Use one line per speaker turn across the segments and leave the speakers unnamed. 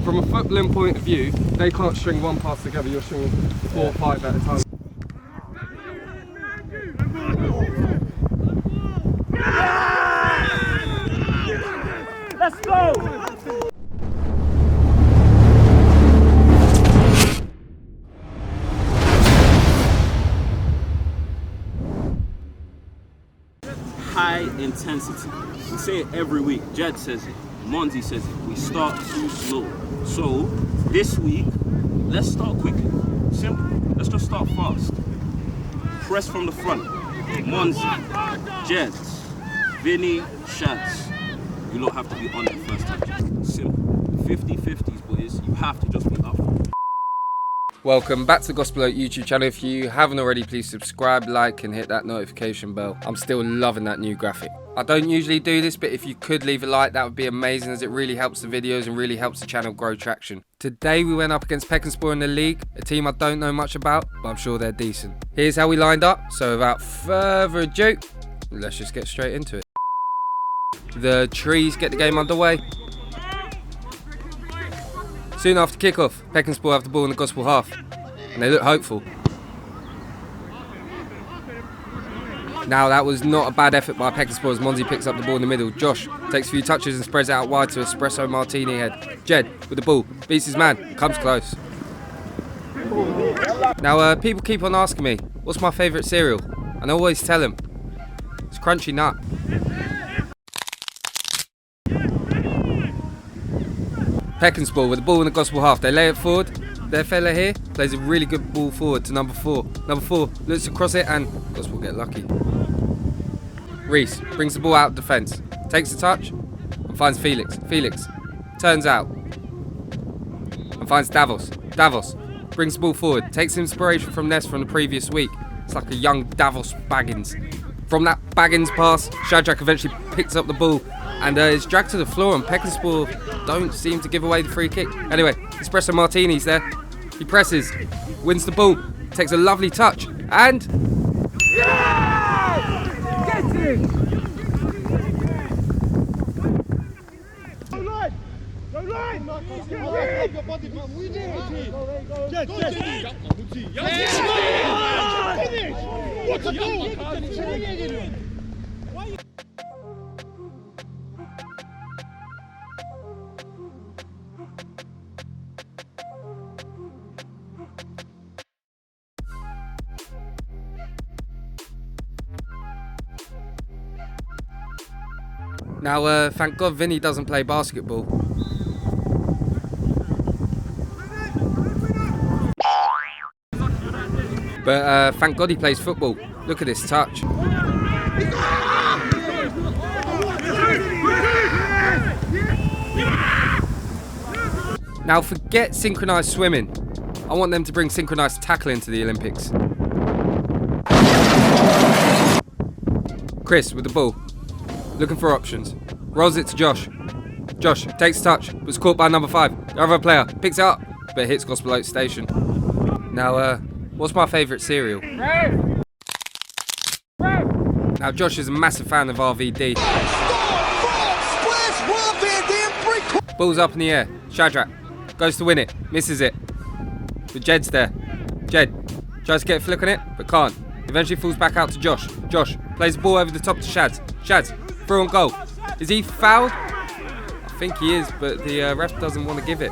From a footballing point of view, they can't string one pass together, you're stringing 4 or 5 at a time.
Let's go!
High intensity. We say it every week. Jed says it. Monty says it. We start too slow. So this week, let's start quickly. Simple. Let's just start fast. Press from the front. Monty, Jed, Vinny, Shads. You don't have to be on it first time. Simple. 50-50s, boys. You have to just be up.
Welcome back to the Gospel Oak YouTube channel. If you haven't already, please subscribe, like and hit that notification bell. I'm still loving that new graphic. I don't usually do this, but if you could leave a like, that would be amazing, as it really helps the videos and really helps the channel grow traction. Today we went up against Pekunspor in the league, a team I don't know much about, but I'm sure they're decent. Here's how we lined up, so without further ado, let's just get straight into it. The trees get the game underway. Soon after kickoff, Pekunspor have the ball in the Gospel half, and they look hopeful. Now that was not a bad effort by Pekunspor as Monzi picks up the ball in the middle. Josh takes a few touches and spreads it out wide to Espresso Martini head. Jed with the ball, beats his man, comes close. Now people keep on asking me, what's my favourite cereal? And I always tell them, it's Crunchy Nut. Pekunspor with the ball in the Gospel half, they lay it forward. Their fella here plays a really good ball forward to number 4. Number 4 looks across it and Gospel get lucky. Reese brings the ball out of defence, takes a touch and finds Felix. Felix turns out and finds Davos. Davos brings the ball forward, takes inspiration from Ness from the previous week. It's like a young Davos Baggins. From that Baggins pass, Shadrach eventually picks up the ball and is dragged to the floor, and Pekunspor don't seem to give away the free kick. Anyway, Espresso Martini's there. He presses, wins the ball, takes a lovely touch, and... Yeah! Get it! Go line! Go line! What a goal! Now, thank God Vinny doesn't play basketball. But thank God he plays football. Look at this touch. Now forget synchronised swimming. I want them to bring synchronised tackling to the Olympics. Chris with the ball. Looking for options. Rolls it to Josh. Josh takes a touch, was caught by number 5. The other player picks it up, but hits Gospel Oak Station. Now, what's my favourite cereal? Now, Josh is a massive fan of RVD. Ball's up in the air. Shadrach goes to win it, misses it. But Jed's there. Jed tries to get a flick on it, but can't. Eventually falls back out to Josh. Josh plays the ball over the top to Shads. Shads, through on goal. Is he fouled? I think he is, but the ref doesn't want to give it.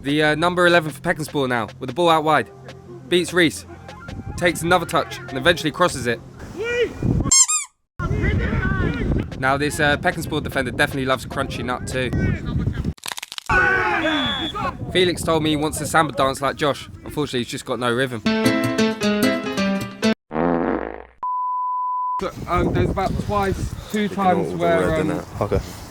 The number 11 for Pekunspor now, with the ball out wide. Beats Reese. Takes another touch, and eventually crosses it. Now this Pekunspor defender definitely loves a Crunchy Nut too. Felix told me he wants to samba dance like Josh. Unfortunately, he's just got no rhythm. There's about two times where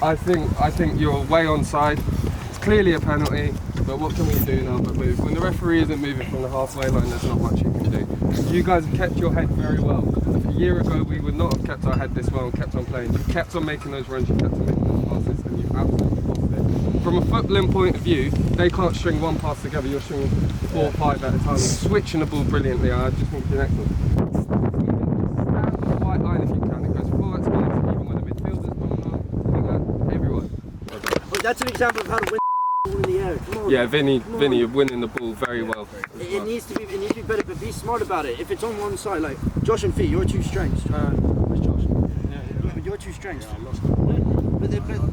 I think you're way onside. It's clearly a penalty, but what can we do now but move? When the referee isn't moving from the halfway line, there's not much you can do. You guys have kept your head very well. A year ago, we would not have kept our head this well and kept on playing. You kept on making those runs, you kept on making those passes, and you absolutely bossed it. From a footballing point of view, they can't string one pass together, you're stringing 4 or 5 at a time. You're switching the ball brilliantly, I just think you're excellent. Line if you can, it goes forwards, even when the midfielders come on, everyone.
Well, that's an example of how to win in the air. better. Come on.
Yeah, Vinny, you're winning the ball very well.
It needs to be better, but be smart about it. If it's on one side, like Josh and Fee, you're two strengths. Where's Josh? You're two strengths. But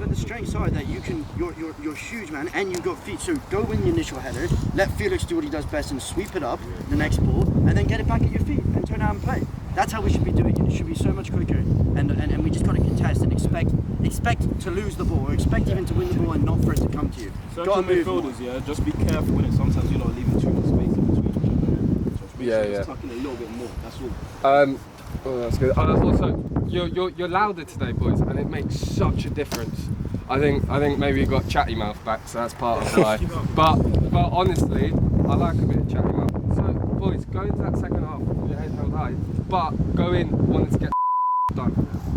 the strengths are that you're huge, man, and you've got feet. So go win the initial header, let Felix do what he does best and sweep it up the next ball, and then get it back at your feet and turn out and play. That's how we should be doing it. It should be so much quicker, and we just got to contest and expect to lose the ball, or expect even to win the ball and not for it to come to you.
So
Got to move
midfielders, yeah, just be careful when it. Sometimes you're not leaving too much space in between each other.
Yeah.
Just tucking a little bit more. That's all.
Oh, that's good. Also, you're louder today, boys, and it makes such a difference. I think maybe you got chatty mouth back, so that's part of why. but honestly, I like a bit of chatty mouth. So, boys, go into that second half with your head held high, but go in wanting to get done,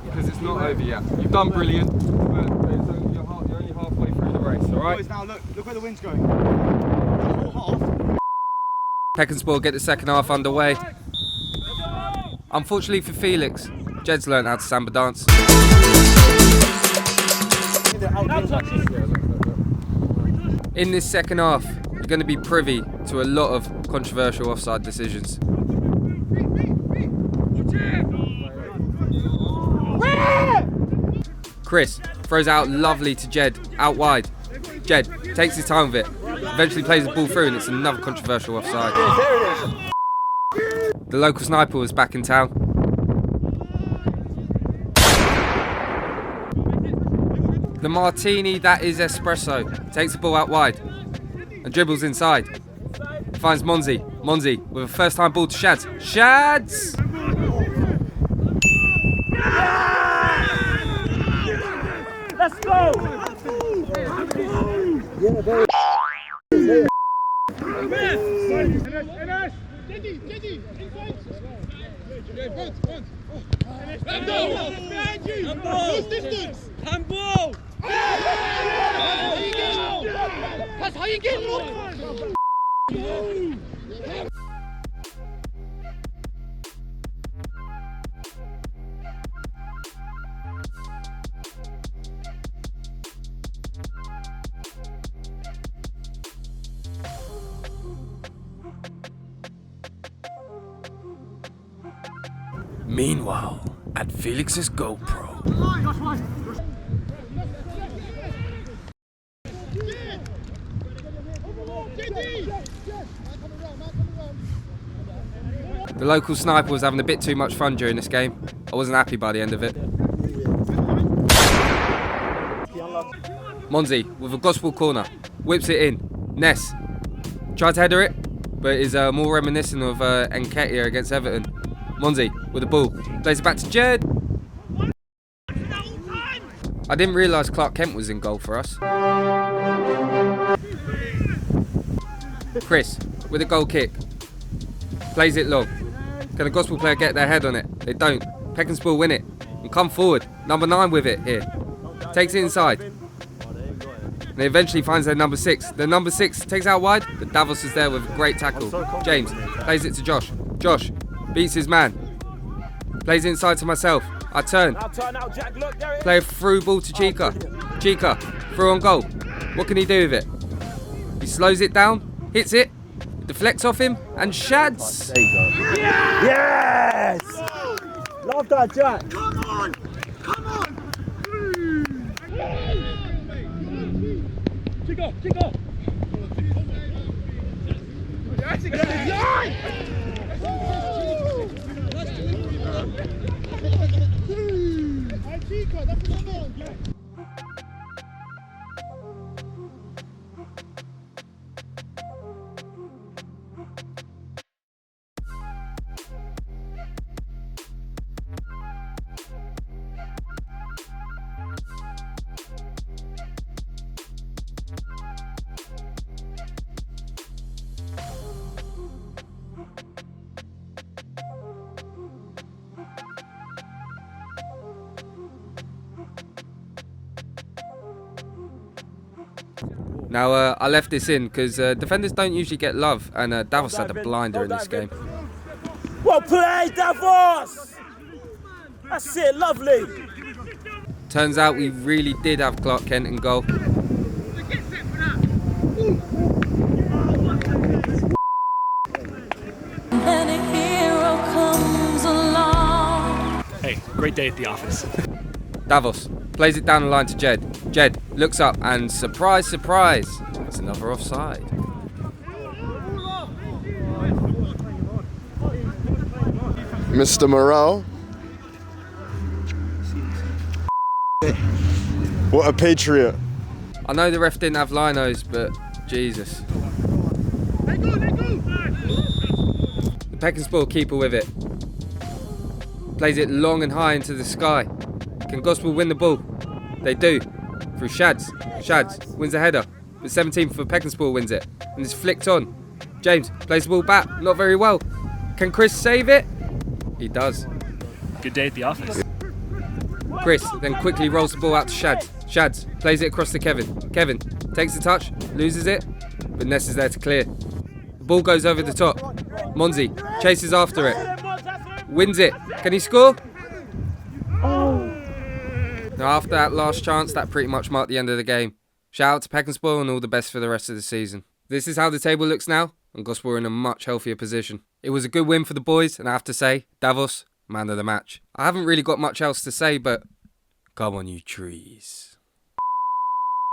because it's not over yet. You've done brilliant, but you're only halfway through the race. All right.
Boys, now look where the wind's going. The whole half.
Pekunspor get the second half underway. Unfortunately for Felix, Jed's learned how to samba dance. In this second half, you're going to be privy to a lot of controversial offside decisions. Chris throws out lovely to Jed, out wide. Jed takes his time with it, eventually plays the ball through, and it's another controversial offside. The local sniper was back in town. The martini that is espresso takes the ball out wide and dribbles inside. Finds Monzi. Monzi with a first time ball to Shads. Shads!
Let's go!
Handball! Pass, how you getting up?
Meanwhile, at Felix's GoPro. The local sniper was having a bit too much fun during this game. I wasn't happy by the end of it. Monzi with a gospel corner, whips it in. Ness tried to header it, but is more reminiscent of Nketiah against Everton. Monzi with the ball, plays it back to Jed. I didn't realise Clark Kent was in goal for us. Chris with a goal kick, plays it long. Can the gospel player get their head on it? They don't. Pekunspor win it and come forward. Number 9 with it here. Takes it inside. And they eventually finds their number 6. The number 6 takes out wide, but Davos is there with a great tackle. James plays it to Josh. Josh beats his man. Plays it inside to myself. I turn. Play a through ball to Chica. Chica, through on goal. What can he do with it? He slows it down, hits it, deflects off him, and Shads.
There you go. Yes! Love that, Jack.
Come on! Come on! Chico! That's it!
Now, I left this in because defenders don't usually get love, and Davos had a blinder in this game.
Well played, Davos! That's it, lovely.
Turns out we really did have Clark Kent in goal.
Great day at the office.
Davos plays it down the line to Jed. Jed looks up and surprise, surprise, it's another offside.
Mr. Morale. What a patriot.
I know the ref didn't have linos, but Jesus. The Pekunspor keeper with it. Plays it long and high into the sky. Can Gospel win the ball? They do. Through Shads. Shads wins the header. But 17th for Pekunspor wins it. And it's flicked on. James plays the ball back. Not very well. Can Chris save it? He does.
Good day at the office.
Chris then quickly rolls the ball out to Shads. Shads plays it across to Kevin. Kevin takes the touch, loses it, but Ness is there to clear. The ball goes over the top. Monzi chases after it. Wins it. Can he score? Now after that last chance, that pretty much marked the end of the game. Shout out to Pekunspor and all the best for the rest of the season. This is how the table looks now, and Gospel are in a much healthier position. It was a good win for the boys, and I have to say, Davos, man of the match. I haven't really got much else to say, but come on you trees.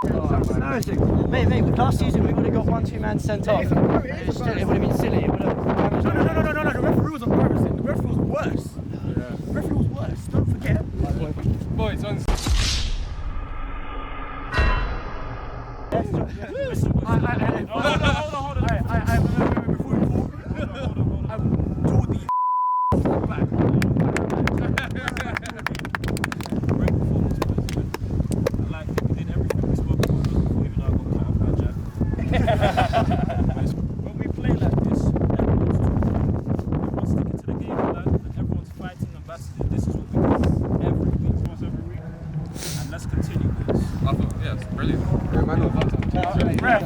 Mate, last season we would have got 1-2 man sent off. It would have been silly. It would have...
No, the referee was embarrassing. The referee was worse. The referee was worse. Don't forget.
Boys, on.
Hold on. I before you talk, I told the back.
Great performance, boys. I like it. We did everything we spoke about before, even though I got cut off by Jack. When we play like this, everyone's sticking to the game plan, and everyone's fighting and battling. This is what we do every week. And let's continue this.
I thought, yeah, it's brilliant.
Ref.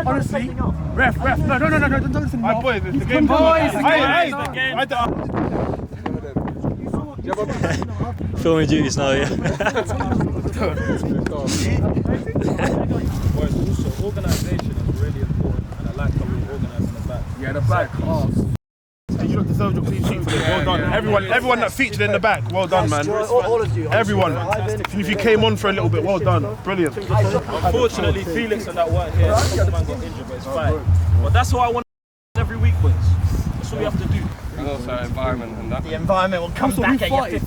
Honestly, ref. No, don't listen. My boy, the game.
Filming duties now, yeah.
Boys, also, organisation is really important, and I like how we organise in the back.
Yeah, the back. You don't deserve your clean sheet today. Well done. Everyone that featured in the back, well done, man.
All of you.
Everyone. If you came on for a little bit, well done. Brilliant.
Unfortunately, Felix and that weren't here. The man got injured, but it's fine. But that's what I want every week, boys. That's what we have to do.
And also environment and that.
The environment will come back at you.